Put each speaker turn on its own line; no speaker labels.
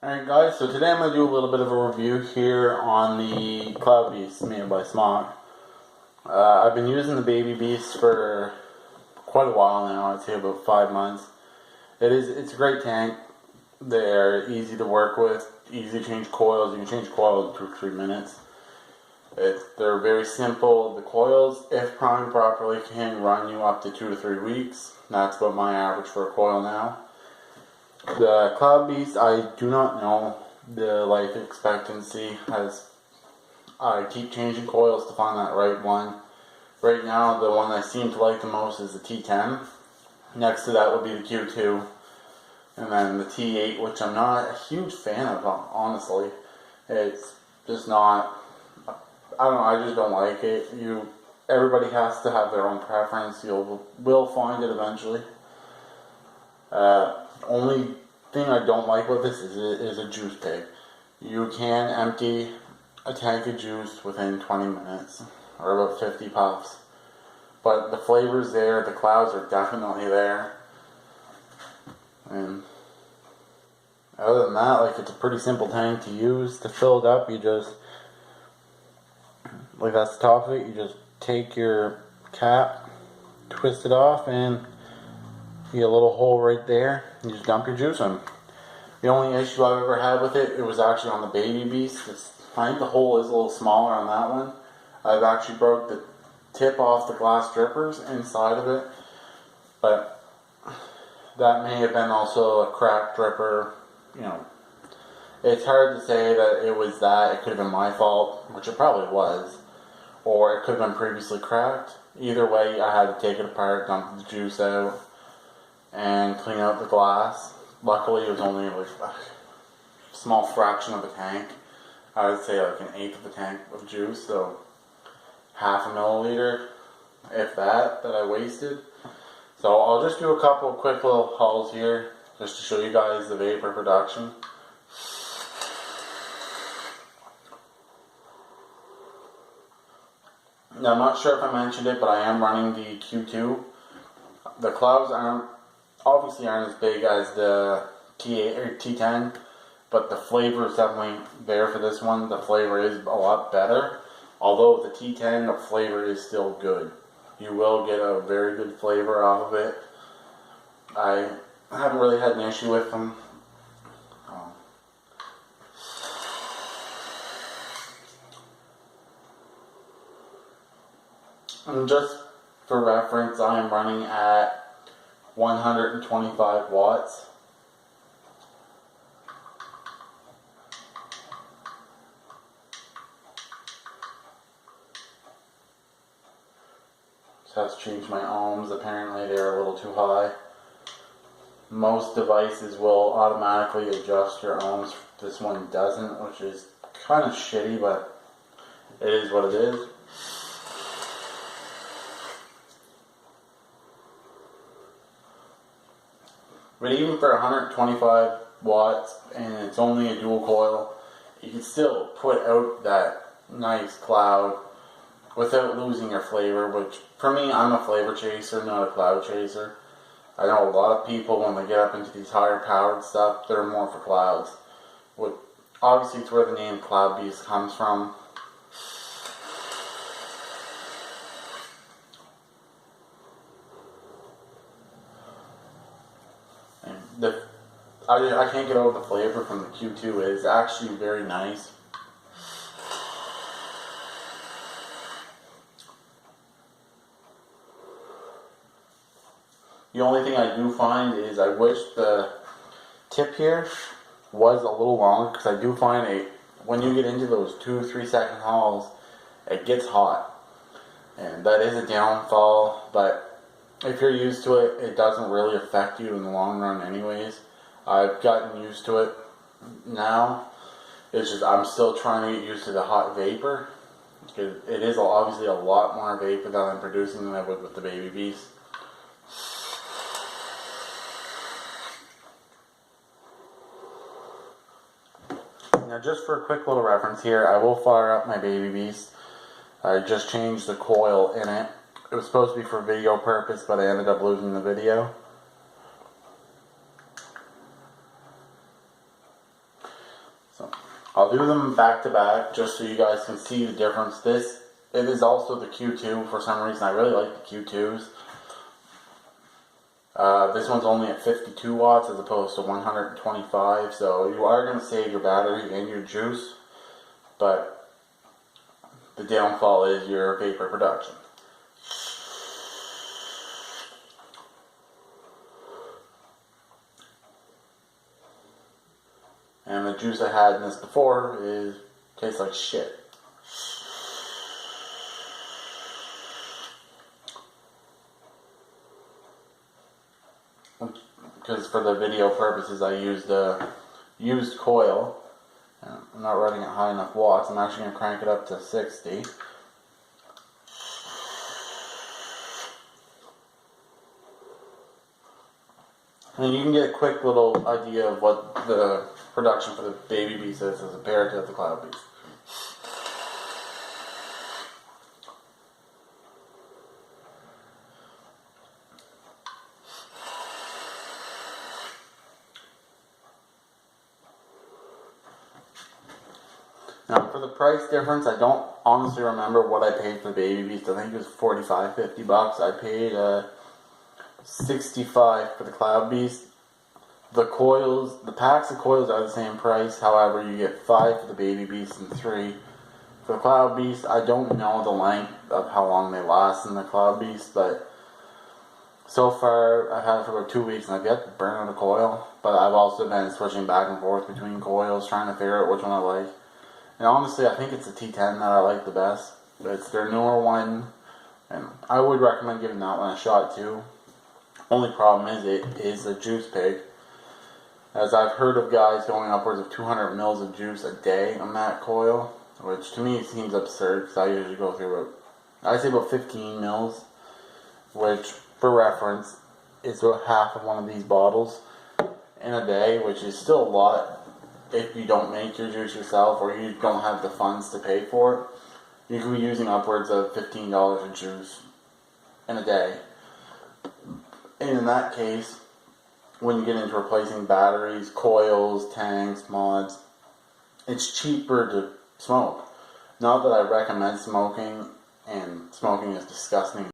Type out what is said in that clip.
Alright guys, so today I'm going to do a little bit of a review here on the Cloud Beast made by Smock. I've been using the Baby Beast for quite a while now, I'd say about 5 months. It's a great tank. They're easy to work with, easy to change coils. You can change coils in 2 or 3 minutes. They're very simple. The coils, if primed properly, can run you up to 2 to 3 weeks. That's about my average for a coil now. The Cloud Beast, I do not know the life expectancy, as I keep changing coils to find that right one. Right now, the one I seem to like the most is the T10. Next to that would be the Q2. And then the T8, which I'm not a huge fan of, honestly. It's just not, I don't know, I just don't like it. Everybody has to have their own preference. Will find it eventually. Only thing I don't like with this is a juice pig. You can empty a tank of juice within 20 minutes, or about 50 puffs. But the flavor's there, the clouds are definitely there. And other than that, like, it's a pretty simple tank to use. To fill it up, you just, like, that's the top of it, you just take your cap, twist it off, and you get a little hole right there. You just dump your juice in. The only issue I've ever had with it was actually on the Baby Beast. I think the hole is a little smaller on that one. I've actually broke the tip off the glass drippers inside of it, but that may have been also a cracked dripper. It's hard to say that it was that. It could have been my fault, which it probably was, or it could have been previously cracked. Either way, I had to take it apart, dump the juice out, and clean out the glass. Luckily, it was only like a small fraction of a tank. I would say like 1/8 of a tank of juice, so half a milliliter, if that I wasted. So I'll just do a couple quick little hauls here, just to show you guys the vapor production. Now, I'm not sure if I mentioned it, but I am running the Q2. The clouds obviously aren't as big as the T8 or T10, but the flavor is definitely there for this one. The flavor is a lot better. Although the T10, the flavor is still good. You will get a very good flavor off of it. I haven't really had an issue with them. And just for reference, I am running at 125 watts. So that's changed my ohms. Apparently they're a little too high. Most devices will automatically adjust your ohms. This one doesn't, which is kind of shitty, but it is what it is. But even for 125 watts, and it's only a dual coil, you can still put out that nice cloud without losing your flavor, which for me, I'm a flavor chaser, not a cloud chaser. I know a lot of people, when they get up into these higher powered stuff, they're more for clouds. Obviously, it's where the name Cloud Beast comes from. And I can't get over the flavor from the Q2. It's actually very nice. The only thing I do find is I wish the tip here was a little longer, because I do find when you get into those 2-3 second hauls, it gets hot. And that is a downfall, but if you're used to it, it doesn't really affect you in the long run anyways. I've gotten used to it now. It's just I'm still trying to get used to the hot vapor. It is obviously a lot more vapor that I'm producing than I would with the Baby Beast. Now, just for a quick little reference here, I will fire up my Baby Beast. I just changed the coil in it. It was supposed to be for video purpose, but I ended up losing the video. I'll do them back to back just so you guys can see the difference. It is also the Q2 for some reason. I really like the Q2s. This one's only at 52 watts as opposed to 125, so you are going to save your battery and your juice, but the downfall is your vapor production. And the juice I had in this before tastes like shit. Because for the video purposes I used a used coil. I'm not running at high enough watts. I'm actually going to crank it up to 60. And you can get a quick little idea of what the production for the Baby Beast is as compared to the Cloud Beast. Now, for the price difference, I don't honestly remember what I paid for the Baby Beast. I think it was $45, $50. I paid $65 for the Cloud Beast. The coils, the packs of coils are the same price. However, you get 5 for the Baby Beast and 3 for the Cloud Beast. I don't know the length of how long they last in the Cloud Beast, but so far I've had it for about 2 weeks and I've yet to burn out a coil. But I've also been switching back and forth between coils, trying to figure out which one I like. And honestly, I think it's the T10 that I like the best. It's their newer one, and I would recommend giving that one a shot too. Only problem is it is a juice pig. As I've heard of guys going upwards of 200 mils of juice a day on that coil, which to me seems absurd because I usually go through I'd say about 15 mils, which for reference is about half of one of these bottles in a day, which is still a lot. If you don't make your juice yourself or you don't have the funds to pay for it, you could be using upwards of $15 in juice in a day. And in that case, when you get into replacing batteries, coils, tanks, mods, it's cheaper to smoke. Not that I recommend smoking, and smoking is disgusting.